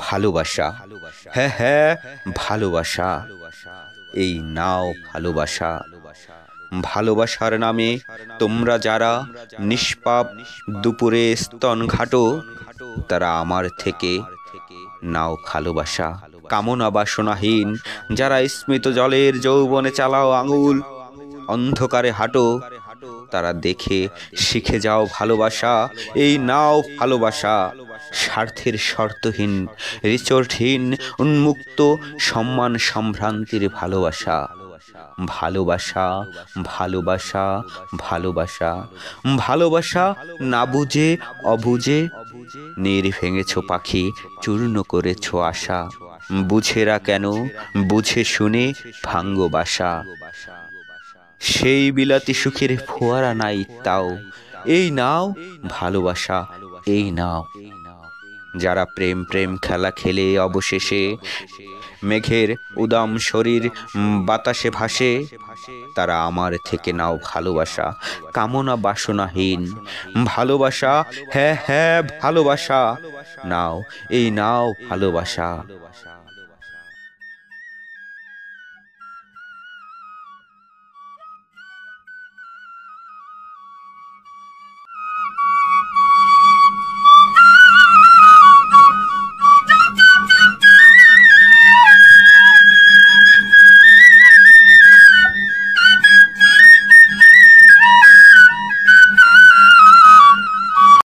ভালোবাসা। হ্যাঁ হ্যাঁ, ভালোবাসা। এই নাও ভালোবাসা। ভালোবাসার নামে তোমরা যারা নিষ্পাপ দুপুরে স্তন ঘাটো, তারা আমার থেকে নাও ভালোবাসা। কামনা বাসনাহীন যারা স্মিত জলের যৌবনে চালাও আঙুল, অন্ধকারে হাঁটো, তারা দেখে শিখে যাও ভালোবাসা। এই নাও ভালোবাসা। স্বার্থের শর্তহীন, রিচোর্টহীন, উন্মুক্ত, সম্মান সম্ভ্রান্তির ভালোবাসা। ভালোবাসা, ভালোবাসা, ভালোবাসা। ভালোবাসা না বুঝে অবুঝে নীড় ভেঙেছ পাখি, চূর্ণ করেছ আশা। বুঝেরা কেন, বুঝে শুনে ভাঙ্গ বাসা। সেই বিলাতি সুখের ফোয়ারা নাই তাও, এই নাও ভালোবাসা। এই নাও। যারা প্রেম প্রেম খেলা খেলে অবশেষে মেঘের উদাম শরীর বাতাসে ভাসে, তারা আমার থেকে নাও ভালোবাসা। কামনা বাসনাহীন ভালোবাসা। হ্যাঁ হ্যাঁ, ভালোবাসা। নাও, এই নাও ভালোবাসা।